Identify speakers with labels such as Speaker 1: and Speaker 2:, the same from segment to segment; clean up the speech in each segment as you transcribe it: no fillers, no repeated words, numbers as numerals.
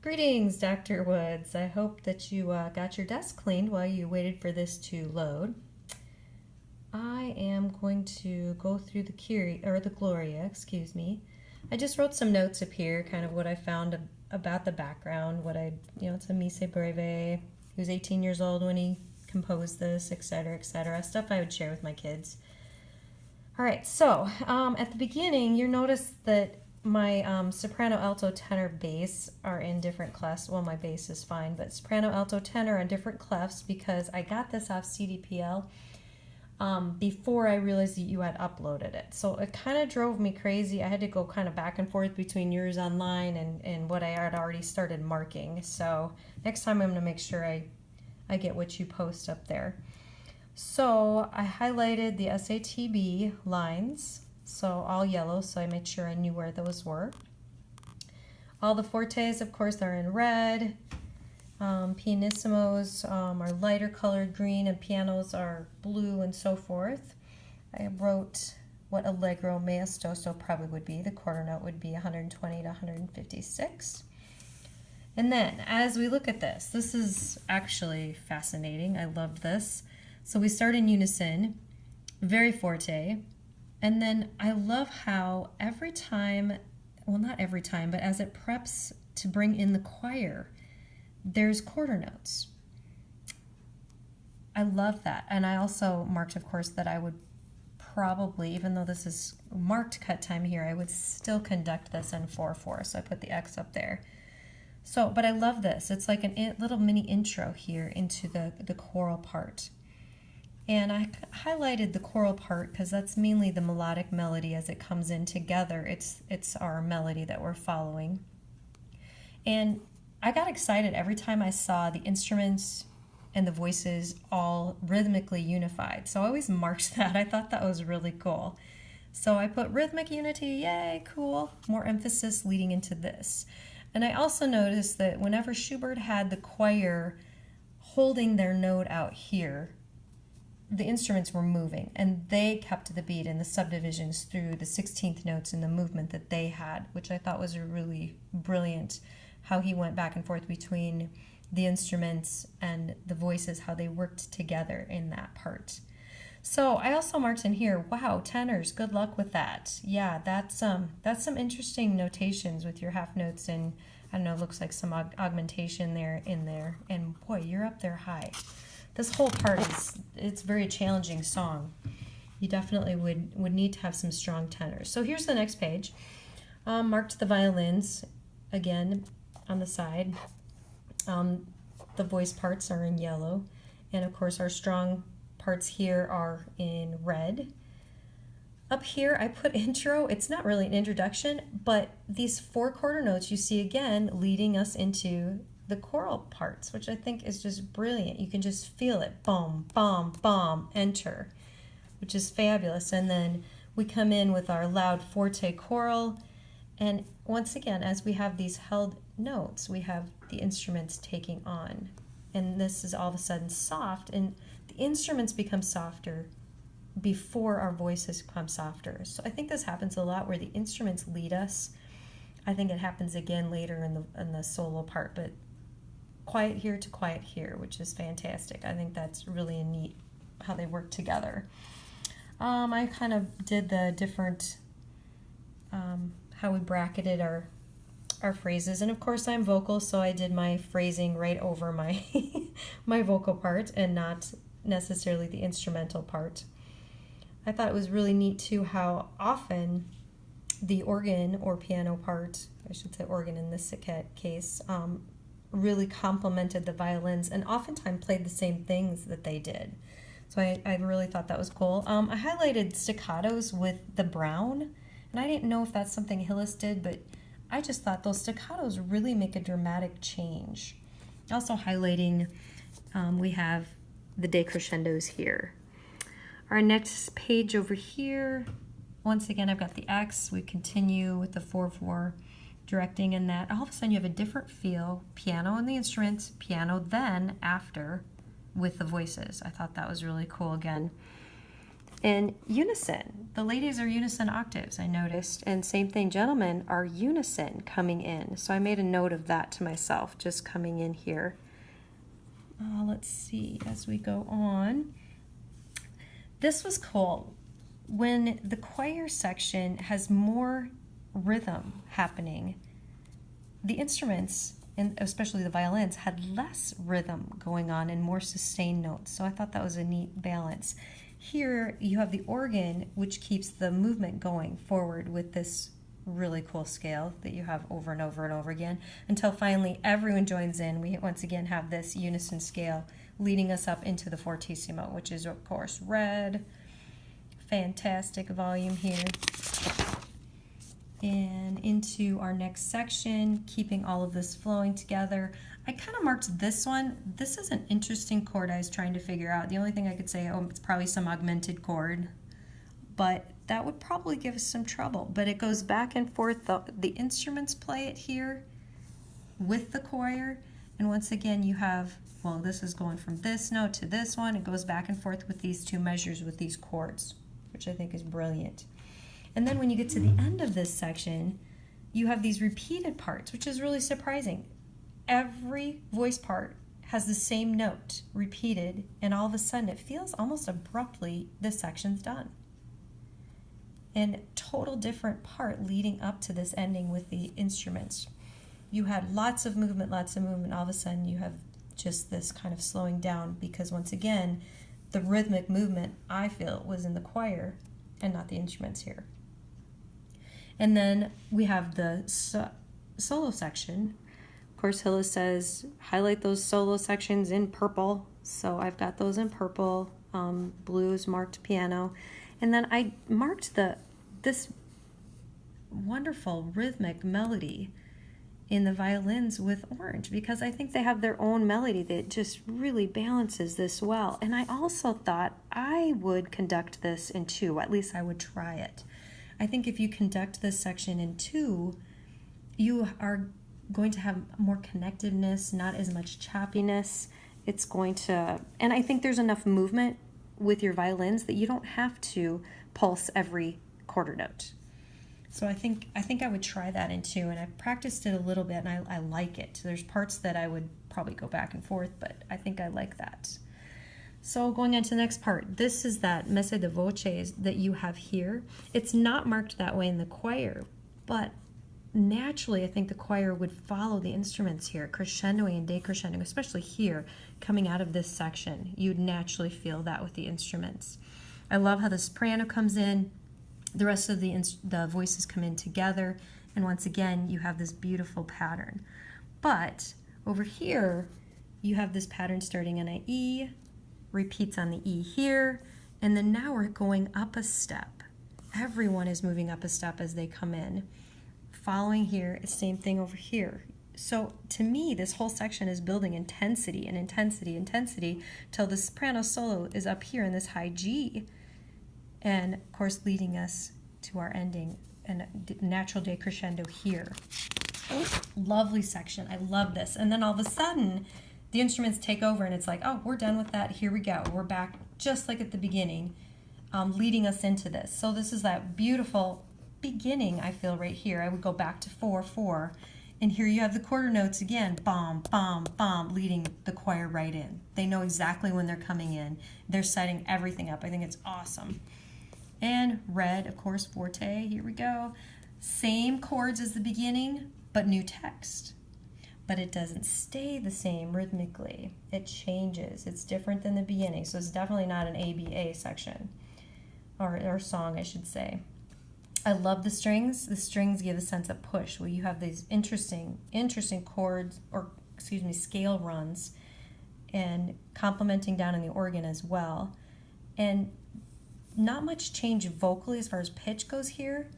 Speaker 1: Greetings, Dr. Woods. I hope that you got your desk cleaned while you waited for this to load. I am going to go through the Gloria, excuse me. I just wrote some notes up here, kind of what I found about the background, it's a Mise Breve. He was 18 years old when he composed this, etc., stuff I would share with my kids. All right, so at the beginning, you notice that my soprano, alto, tenor, bass are in different clefs. Well, my bass is fine, but soprano, alto, tenor are in different clefs because I got this off CDPL before I realized that you had uploaded it. So it kind of drove me crazy. I had to go kind of back and forth between yours online and what I had already started marking. So next time I'm going to make sure I get what you post up there. So I highlighted the SATB lines, so all yellow, so I made sure I knew where those were. All the fortes, of course, are in red. Pianissimos are lighter colored green, and pianos are blue, and so forth. I wrote what allegro maestoso probably would be. The quarter note would be 120 to 156. And then, as we look at this is actually fascinating. I loved this. So we start in unison, very forte, and then I love how every time, well, not every time, but as it preps to bring in the choir, there's quarter notes. I love that. And I also marked, of course, that I would probably, even though this is marked cut time here, I would still conduct this in 4/4, so I put the X up there. So, but I love this. It's like a little mini intro here into the choral part. And I highlighted the choral part because that's mainly the melodic melody as it comes in together. It's our melody that we're following. And I got excited every time I saw the instruments and the voices all rhythmically unified. So I always marked that. I thought that was really cool. So I put rhythmic unity, yay, cool. More emphasis leading into this. And I also noticed that whenever Schubert had the choir holding their note out here, the instruments were moving, and they kept the beat in the subdivisions through the 16th notes in the movement that they had, which I thought was a really brilliant, how he went back and forth between the instruments and the voices, how they worked together in that part. So I also marked in here, wow, tenors, good luck with that. Yeah, that's some interesting notations with your half notes, and I don't know, it looks like some augmentation there in there, and boy, you're up there high. This whole part it's a very challenging song. You definitely would need to have some strong tenors. So here's the next page. Marked the violins again on the side. The voice parts are in yellow, and of course our strong parts here are in red. Up here I put intro. It's not really an introduction, but these 4 quarter notes you see again leading us into the choral parts, which I think is just brilliant. You can just feel it. Boom, bomb, bomb, enter, which is fabulous. And then we come in with our loud forte choral. And once again, as we have these held notes, we have the instruments taking on. And this is all of a sudden soft, and the instruments become softer before our voices become softer. So I think this happens a lot where the instruments lead us. I think it happens again later in the solo part, but quiet here to quiet here, which is fantastic. I think that's really neat how they work together. I kind of did the different, how we bracketed our phrases, and of course I'm vocal, so I did my phrasing right over my my vocal part and not necessarily the instrumental part. I thought it was really neat too how often the organ or piano part, I should say organ in this case, really complemented the violins and oftentimes played the same things that they did. So I really thought that was cool. I highlighted staccatos with the brown, and I didn't know if that's something Hillis did, but I just thought those staccatos really make a dramatic change. Also highlighting, we have the decrescendos here. Our next page over here, once again I've got the X. We continue with the 4/4 directing in that. All of a sudden you have a different feel, piano and the instruments, piano then after with the voices. I thought that was really cool again. And unison. The ladies are unison octaves, I noticed. And same thing, gentlemen are unison coming in. So I made a note of that to myself, just coming in here. Let's see, as we go on. This was cool. When the choir section has more rhythm happening, the instruments, and especially the violins, had less rhythm going on and more sustained notes. So I thought that was a neat balance. Here you have the organ, which keeps the movement going forward with this really cool scale that you have over and over and over again, until finally everyone joins in. We once again have this unison scale leading us up into the fortissimo, which is of course red. Fantastic volume here. And into our next section, keeping all of this flowing together. I kind of marked this one. This is an interesting chord I was trying to figure out. The only thing I could say, oh, it's probably some augmented chord, but that would probably give us some trouble. But it goes back and forth. The instruments play it here with the choir. And once again, you have, well, this is going from this note to this one. It goes back and forth with these two measures with these chords, which I think is brilliant. And then when you get to the end of this section, you have these repeated parts, which is really surprising. Every voice part has the same note repeated, and all of a sudden it feels almost abruptly this section's done. And total different part leading up to this ending with the instruments. You had lots of movement, all of a sudden you have just this kind of slowing down, because once again, the rhythmic movement, I feel, was in the choir and not the instruments here. And then we have the solo section. Of course, Hillis says, highlight those solo sections in purple. So I've got those in purple. Blue is marked piano. And then I marked this wonderful rhythmic melody in the violins with orange, because I think they have their own melody that just really balances this well. And I also thought I would conduct this in two, at least I would try it. I think if you conduct this section in two, you are going to have more connectiveness, not as much choppiness. It's going to, and I think there's enough movement with your violins that you don't have to pulse every quarter note. So I think I would try that in two, and I've practiced it a little bit, and I like it. There's parts that I would probably go back and forth, but I think I like that. So going on to the next part, this is that messe de voces that you have here. It's not marked that way in the choir, but naturally I think the choir would follow the instruments here, crescendoing and decrescendoing, especially here, coming out of this section. You'd naturally feel that with the instruments. I love how the soprano comes in, the rest of the voices come in together, and once again you have this beautiful pattern. But over here you have this pattern starting on an E, repeats on the E here, and then now we're going up a step. Everyone is moving up a step as they come in. Following here, same thing over here. So to me, this whole section is building intensity and intensity, intensity, till the soprano solo is up here in this high G, and of course leading us to our ending and natural decrescendo here. Lovely section, I love this. And then all of a sudden, the instruments take over and it's like, oh, we're done with that, here we go. We're back just like at the beginning, leading us into this. So this is that beautiful beginning, I feel, right here. I would go back to 4/4, and here you have the quarter notes again, bom, bom, bom, leading the choir right in. They know exactly when they're coming in. They're setting everything up. I think it's awesome. And red, of course, forte, here we go. Same chords as the beginning, but new text. But it doesn't stay the same rhythmically. It changes. It's different than the beginning, so it's definitely not an ABA section, or song, I should say. I love the strings. The strings give a sense of push, where you have these interesting chords, or excuse me, scale runs, and complementing down in the organ as well. And not much change vocally as far as pitch goes here,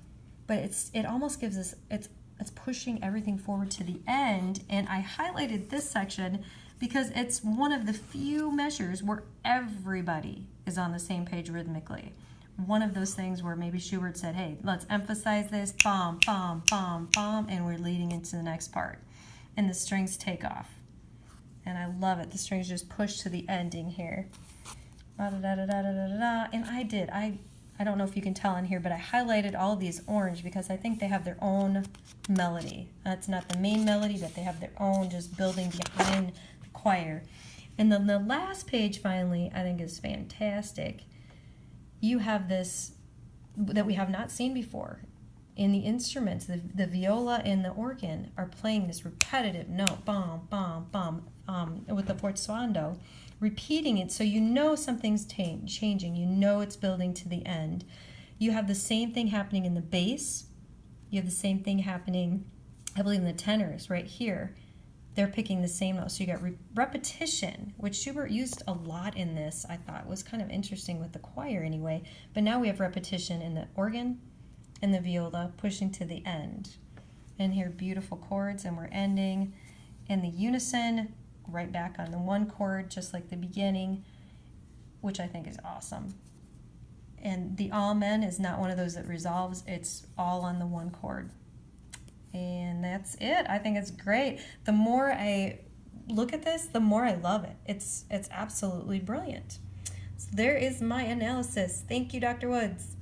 Speaker 1: but it almost gives us, it's pushing everything forward to the end. And I highlighted this section because it's one of the few measures where everybody is on the same page rhythmically. One of those things where maybe Schubert said, hey, let's emphasize this, bom, bom, bom, bom, and we're leading into the next part. And the strings take off. And I love it. The strings just push to the ending here. And I don't know if you can tell in here, but I highlighted all of these orange because I think they have their own melody. It's not the main melody, but they have their own just building behind the choir. And then the last page finally, I think is fantastic. You have this that we have not seen before. In the instruments, the viola and the organ are playing this repetitive note, bum, bum, bum, with the forzando, repeating it so you know something's changing. You know it's building to the end. You have the same thing happening in the bass. You have the same thing happening, I believe, in the tenors right here. They're picking the same note. So you got repetition, which Schubert used a lot in this, I thought was kind of interesting with the choir anyway. But now we have repetition in the organ and the viola pushing to the end. And here, beautiful chords, and we're ending in the unison, right back on the one chord, just like the beginning, which I think is awesome. And the amen is not one of those that resolves, it's all on the one chord. And that's it. I think it's great. The more I look at this, the more I love it. It's absolutely brilliant. So there is my analysis. Thank you, Dr. Woods.